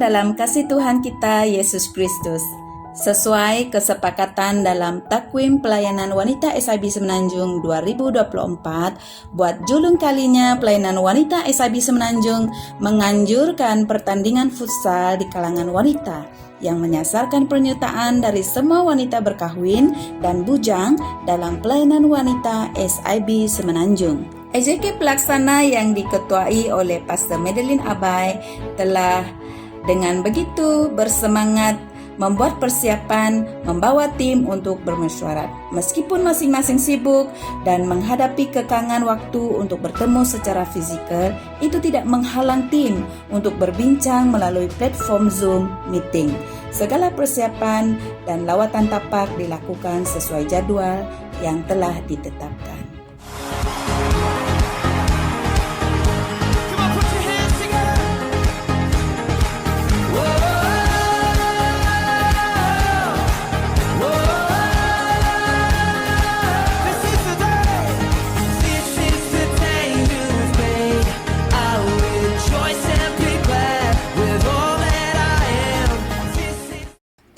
dalam kasih Tuhan kita Yesus Kristus. Sesuai kesepakatan dalam Takwim Pelayanan Wanita SIB Semenanjung 2024, buat julung kalinya pelayanan wanita SIB Semenanjung menganjurkan pertandingan futsal di kalangan wanita yang menyasarkan penyertaan dari semua wanita berkahwin dan bujang dalam pelayanan wanita SIB Semenanjung. EJK pelaksana yang diketuai oleh Pastor Madeline Abai telah dengan begitu bersemangat membuat persiapan, membawa tim untuk bermesyuarat. Meskipun masing-masing sibuk dan menghadapi kekangan waktu untuk bertemu secara fisikal, itu tidak menghalang tim untuk berbincang melalui platform Zoom meeting. Segala persiapan dan lawatan tapak dilakukan sesuai jadwal yang telah ditetapkan.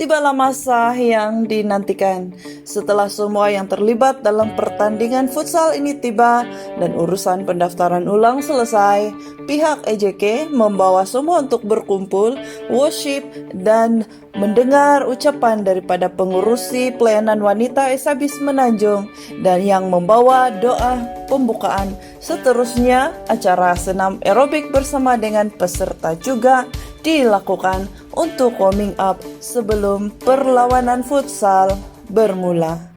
Tibalah masa yang dinantikan. Setelah semua yang terlibat dalam pertandingan futsal ini tiba dan urusan pendaftaran ulang selesai, pihak EJK membawa semua untuk berkumpul, worship, dan mendengar ucapan daripada pengurusi pelayanan wanita SIB Semenanjung dan yang membawa doa pembukaan. Seterusnya, acara senam aerobik bersama dengan peserta juga dilakukan untuk warming up sebelum perlawanan futsal bermula.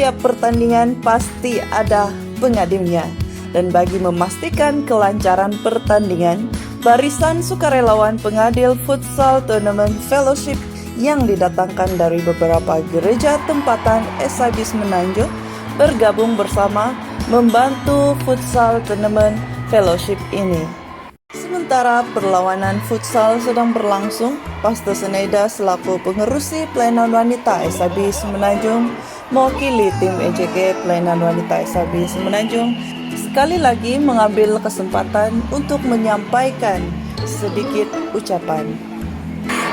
Setiap pertandingan pasti ada pengadilnya, dan bagi memastikan kelancaran pertandingan, barisan sukarelawan pengadil futsal tournament fellowship yang didatangkan dari beberapa gereja tempatan SIB Semenanjung bergabung bersama membantu futsal tournament fellowship ini. Sementara perlawanan futsal sedang berlangsung, Pastor Seneda selaku pengerusi pelayanan wanita SIB Semenanjung mewakili tim EJK pelayanan wanita SIB Semenanjung sekali lagi mengambil kesempatan untuk menyampaikan sedikit ucapan.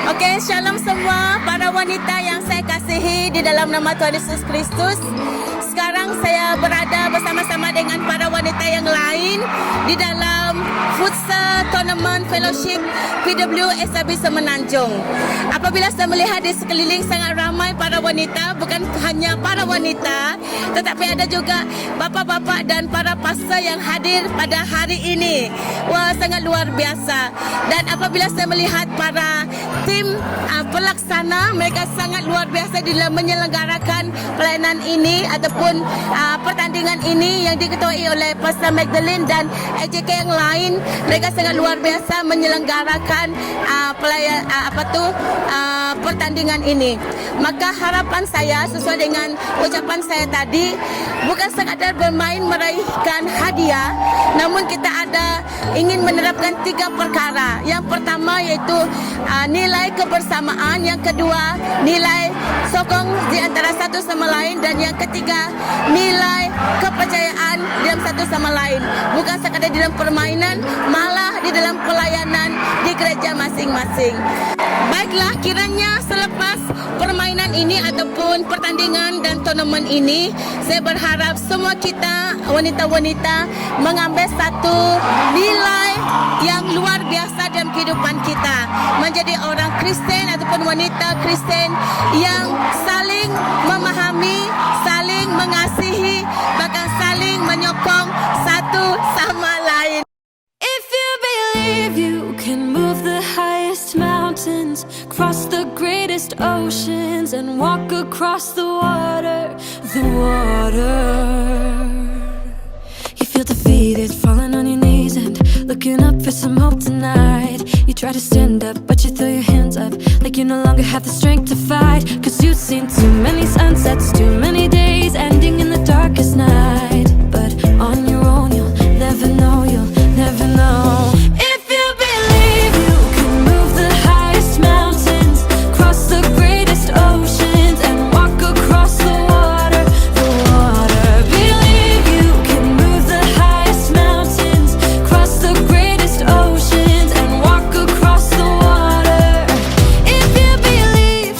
Oke, shalom semua para wanita yang saya kasihi di dalam nama Tuhan Yesus Kristus. Sekarang saya berada bersama-sama dengan para wanita yang lain di dalam Futsal Tournament Fellowship PW SIB Semenanjung. Apabila saya melihat di sekeliling sangat ramai para wanita, bukan hanya para wanita, tetapi ada juga bapa-bapa dan para pastor yang hadir pada hari ini. Wah, sangat luar biasa. Dan apabila saya melihat para tim pelaksana, mereka sangat luar biasa di dalam menyelenggarakan pelayanan ini ataupun pertandingan ini yang diketuai oleh Pastor Magdalene dan EJK yang lain. Mereka sangat luar biasa menyelenggarakan pertandingan ini. Maka harapan saya sesuai dengan ucapan saya tadi, bukan sekadar bermain meraihkan hadiah, namun kita ingin menerapkan 3 perkara. Yang pertama yaitu nilai kebersamaan, yang kedua nilai sokong di antara satu sama lain, dan yang ketiga nilai kepercayaan dalam satu sama lain. Bukan sekadar di dalam permainan, malah di dalam pelayanan di gereja masing-masing. Baiklah, kiranya selepas permainan ini ataupun pertandingan dan turnamen ini, saya berharap semua kita wanita-wanita mengambil satu nilai yang luar biasa dalam kehidupan kita, menjadi orang Kristen ataupun wanita Kristen yang saling memahami, saling mengasihi, bahkan saling menyokong satu sama lain. If you believe you can move the highest mountains, cross the greatest oceans, and walk across the water. If feel defeated, falling on your knees and looking up for some hope tonight. You try to stand up, but you throw your hands up like you no longer have the strength to fight. Cause you've seen too many sunsets, too many days ending in the darkest night. But on your own you'll never know, you'll never know. If you believe you can move the highest mountains, cross the greatest oceans and walk across the water, the water. Believe you can move the highest mountains, cross the greatest oceans and walk across the water. If you believe.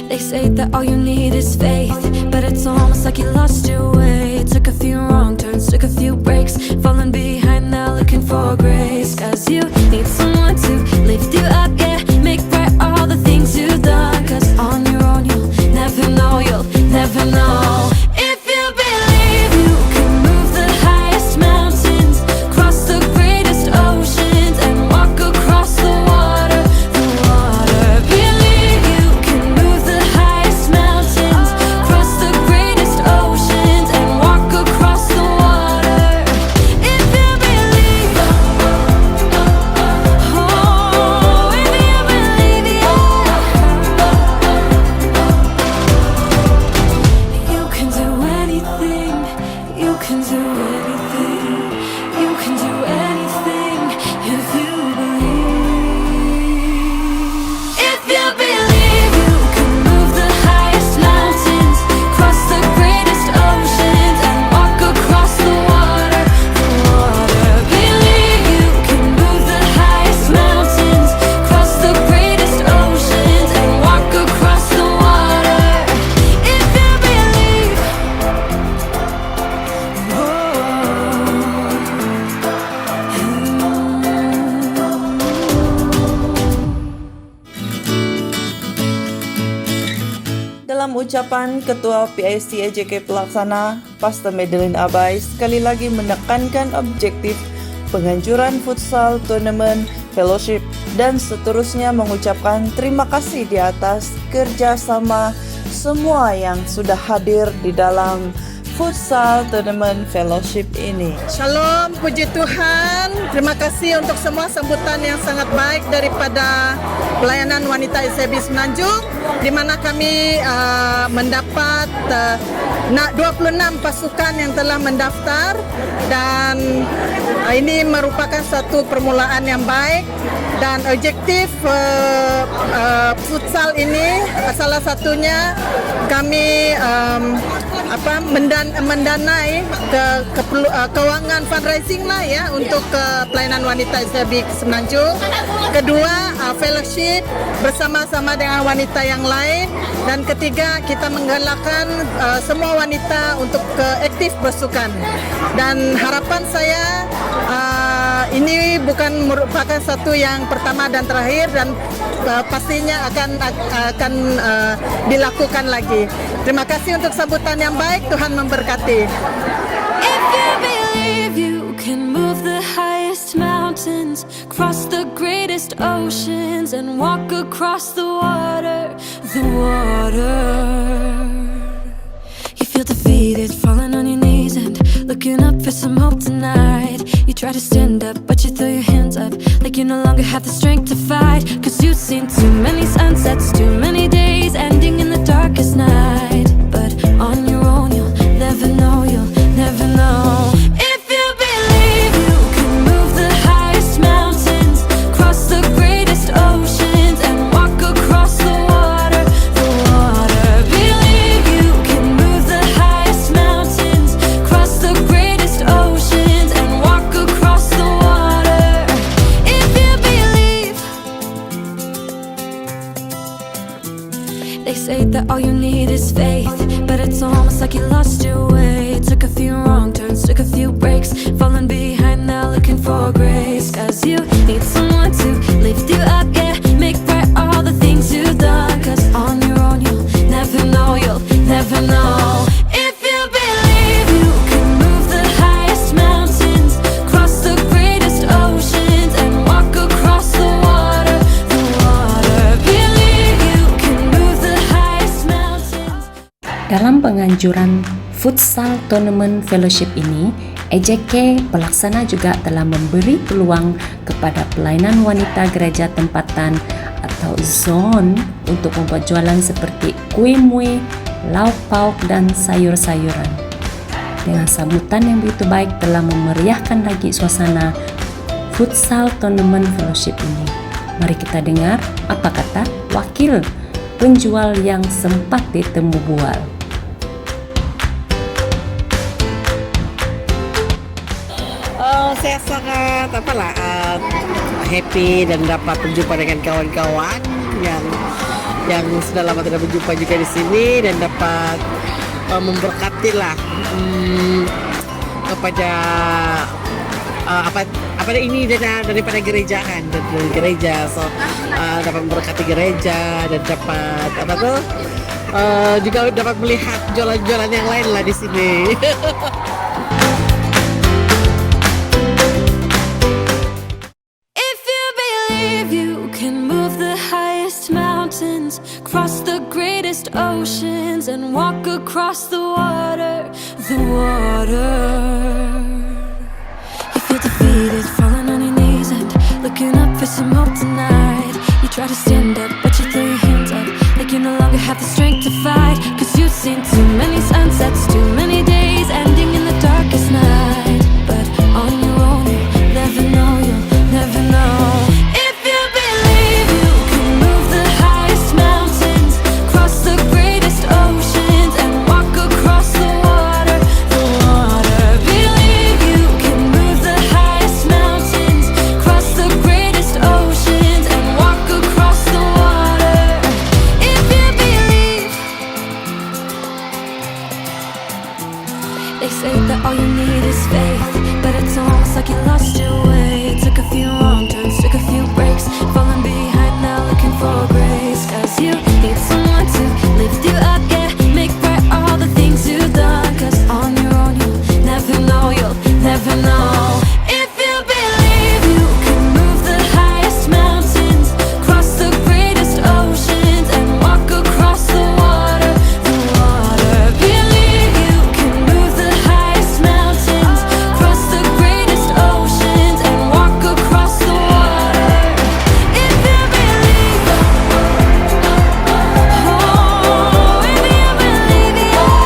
They say that all you need is faith, but it's almost like you lost your way. Took a few wrong turns, took a few breaks, falling behind now looking for grace. Cause you need someone to lift you up, yeah, make right all the things you've done. Cause on your own you'll never know, you'll never know. If you believe you can move the highest mountains, cross the greatest oceans and walk across the water, the water. Believe you can move the highest mountains, cross the greatest oceans and walk across the water. If you believe, oh, if you believe, yeah. You can do anything, you can do anything, you can do anything if you believe. If you believe you can move the highest mountains, cross the greatest oceans and walk across the water, the water. Believe you can move the highest mountains, cross the greatest oceans and walk across the water. If you believe, Dalam ucapan Ketua PIC EJK Pelaksana, Pastor Madeline Abai sekali lagi menekankan objektif penganjuran futsal, turnamen, fellowship, dan seterusnya mengucapkan terima kasih di atas kerjasama semua yang sudah hadir di dalam futsal, turnamen, fellowship ini. Shalom, puji Tuhan. Terima kasih untuk semua sambutan yang sangat baik daripada pelayanan wanita SAB Semenanjung, di mana kami mendapat 26 pasukan yang telah mendaftar, dan ini merupakan satu permulaan yang baik. Dan objektif futsal ini salah satunya kami mendanai keuangan fundraising lah ya untuk pelayanan wanita SAB Semenanjung. Kedua, fellowship bersama-sama dengan wanita yang lain. Dan ketiga, kita menggalakkan semua wanita untuk aktif bersukan. Dan harapan saya ini bukan merupakan satu yang pertama dan terakhir, dan pastinya akan dilakukan lagi. Terima kasih untuk sambutan yang baik. Tuhan memberkati. if you believe you can move the highest mountains, cross the greatest oceans and walk across the water, the water. You feel defeated, falling on your knees and looking up for some hope tonight. You try to stand up, but you throw your hands up like you no longer have the strength to fight. Cause you've seen too many sunsets, too many days ending in the darkest night. But on your own you'll never know, you'll never know. If you believe you can move the highest mountains, cross the greatest oceans and walk across the water, the water. Believe you can move the highest mountains, cross the greatest oceans and walk across the water. If you believe. They say that all you need is faith, but it's almost like you lost your way. Took a few wrong turns, took a few breaks, falling behind now looking for grace. Cause you need someone to lift you up, yeah, make right all the things you've done. Cause on your own you'll never know, you'll never know. If you believe you can move the highest mountains, cross the greatest oceans and walk across the water, the water. Believe you can move the highest mountains. Dalam penganjuran Futsal Tournament Fellowship ini, EJK pelaksana juga telah memberi peluang kepada pelayanan wanita gereja tempatan atau zone untuk membuat jualan seperti kue mui, lauk pauk, dan sayur-sayuran. Dengan sambutan yang begitu baik telah memeriahkan lagi suasana Futsal Tournament Fellowship ini. Mari kita dengar apa kata wakil penjual yang sempat ditemu bual. Saya sangat happy dan dapat berjumpa dengan kawan-kawan yang sudah lama tidak berjumpa juga di sini, dan dapat memberkatilah kepada apa ini daripada gereja kan, dari gereja, so dapat memberkati gereja dan dapat juga dapat melihat jualan-jualan yang lain lah di sini. Cross the greatest oceans and walk across the water. You feel defeated, falling on your knees and looking up for some hope tonight. You try to stand up, but you throw your hands up like you no longer have the strength to fight. 'Cause you've seen too many sunsets, too many days ending in the darkest night. But on your own, you'll never know, you'll never know. They say that all you need is faith, but it's almost like you lost your way. Took a few wrong turns, took a few breaks, falling behind now looking for grace. 'Cause you need someone to lift you up, yeah, make right all the things you've done. 'Cause on your own you'll never know, you'll never know. If you believe you can move the highest mountains, cross the greatest oceans and walk across the water. Believe you can move the highest mountains, cross the greatest oceans and walk across the water. If you believe, oh, if you believe, yeah,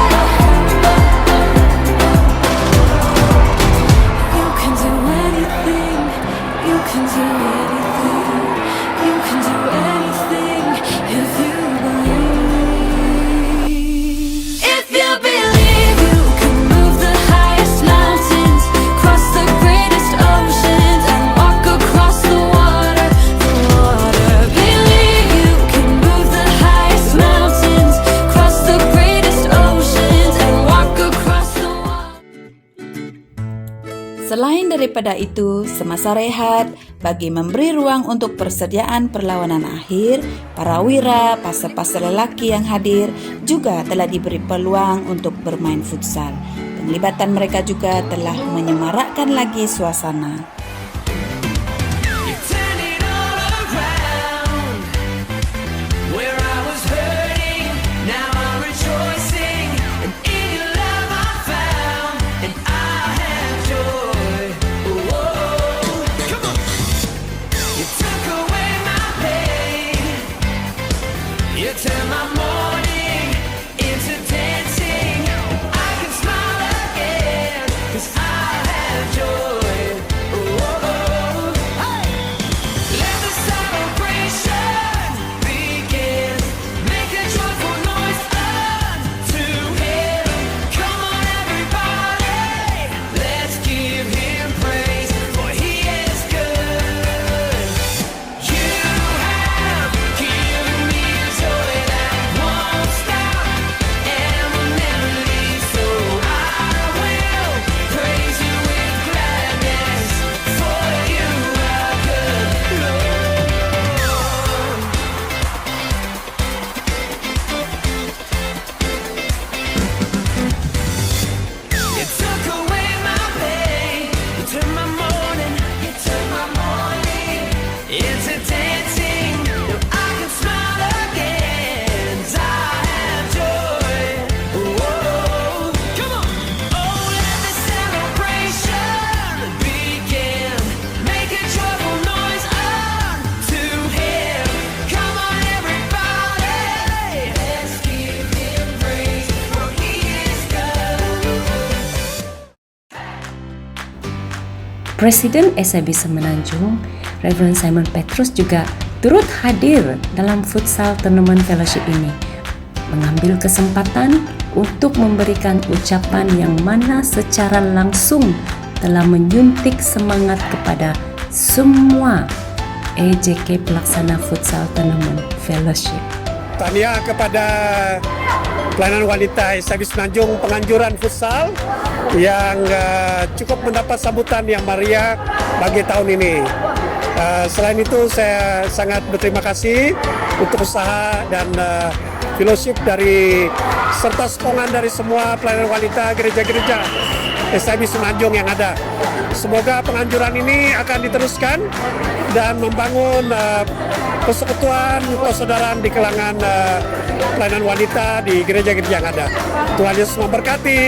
you can do anything, you can do anything, you can do anything if you believe. If you believe you can move the highest mountains, cross the greatest oceans and walk across the water. Believe you can move the highest mountains, cross the greatest oceans and walk across the water. Selain daripada itu, semasa rehat, bagi memberi ruang untuk persediaan perlawanan akhir, para wira, pastor-pastor lelaki yang hadir juga telah diberi peluang untuk bermain futsal. Penglibatan mereka juga telah menyemarakkan lagi suasana. Turn my morning into dancing. I can smile again, 'cause I have joy. Hey! Let the celebration begin. Make a joyful noise unto Him. Come on everybody, let's give Him praise, for He is good. You have given me joy that won't stop and will never leave, so I will praise you with gladness, for you are good, Lord. You took away my pain, you turned my morning into dancing. Now I can smile again, 'cause I have joy. Come on. Presiden SIB Semenanjung, Reverend Simon Petrus juga turut hadir dalam futsal tournament fellowship ini, mengambil kesempatan untuk memberikan ucapan yang mana secara langsung telah menyuntik semangat kepada semua EJK pelaksana futsal tournament fellowship. Tahniah kepada pelayanan wanita SIB Semenanjung penganjuran futsal yang cukup mendapat sambutan yang meriah bagi tahun ini. Selain itu saya sangat berterima kasih untuk usaha dan fellowship dari serta sokongan dari semua pelayanan wanita gereja-gereja SIB Semenanjung yang ada. Semoga penganjuran ini akan diteruskan dan membangun persekutuan persaudaraan di kalangan pelayanan wanita di gereja-gereja yang ada. Tuhan Yesus memberkati.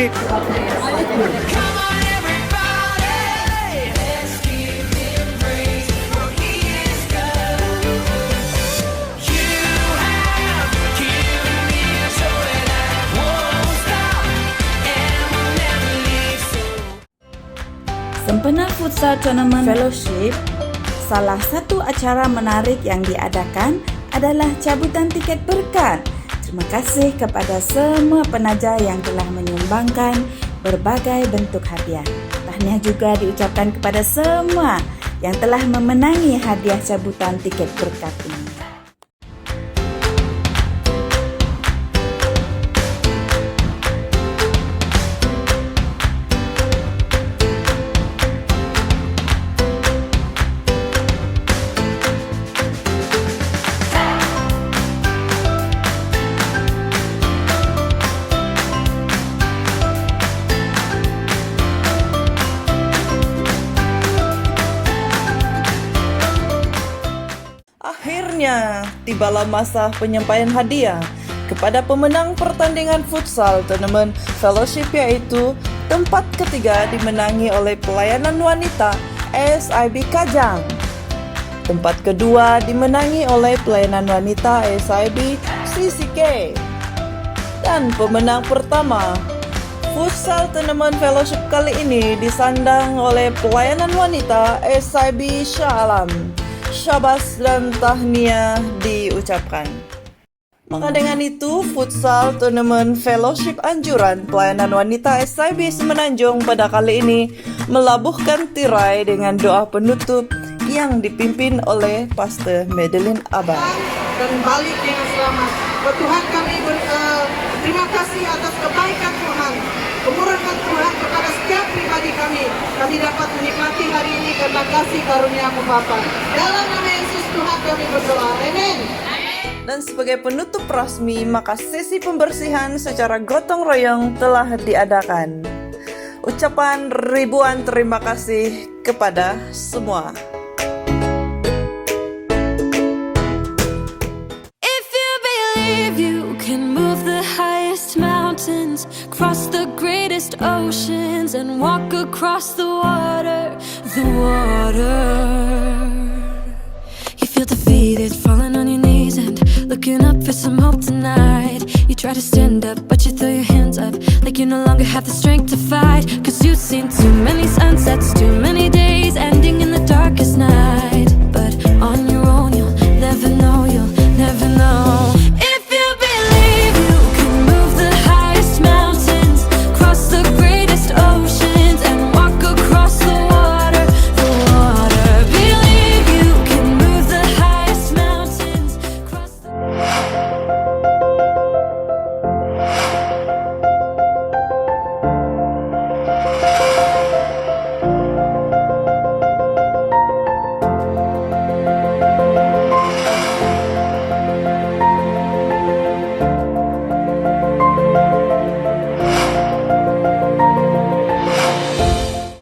Come on, everybody, let's give Him praise, for He is good. You have given me a joy that won't stop and will never leave. Sempena Futsal Tournament Fellowship, salah satu acara menarik yang diadakan adalah cabutan tiket berkat. Terima kasih kepada semua penaja yang telah menyumbangkan berbagai bentuk hadiah. Tahniah juga diucapkan kepada semua yang telah memenangi hadiah cabutan tiket berkat ini. Akhirnya, tibalah masa penyampaian hadiah kepada pemenang pertandingan futsal tournament fellowship, yaitu tempat ketiga dimenangi oleh pelayanan wanita SIB Kajang. Tempat kedua dimenangi oleh pelayanan wanita SIB CCK. Dan pemenang pertama futsal tournament fellowship kali ini disandang oleh pelayanan wanita SIB Shah Alam. Syabas dan tahniah diucapkan. Maka dengan itu, futsal tournament fellowship anjuran pelayanan wanita SIB Semenanjung pada kali ini melabuhkan tirai dengan doa penutup yang dipimpin oleh Pastor Madeline Abad. Dan balik dengan selamat. Tuhan kami terima kasih atas kebaikan Tuhan, kemurahan Tuhan kepada setiap pribadi kami. Kami dapat menikmati hari ini karena kasih karunia-Mu Bapa. Dalam nama Yesus Tuhan kami berdoa. Amin. Dan sebagai penutup rasmi, maka sesi pembersihan secara gotong royong telah diadakan. Ucapan ribuan terima kasih kepada semua. If you believe you can move the highest mountains, cross the greatest oceans, and walk across the water. You feel defeated, falling on your knees and looking up for some hope tonight. You try to stand up, but you throw your hands up like you no longer have the strength to fight. Cause you've seen too many sunsets, too many days ending in the darkest night. But on your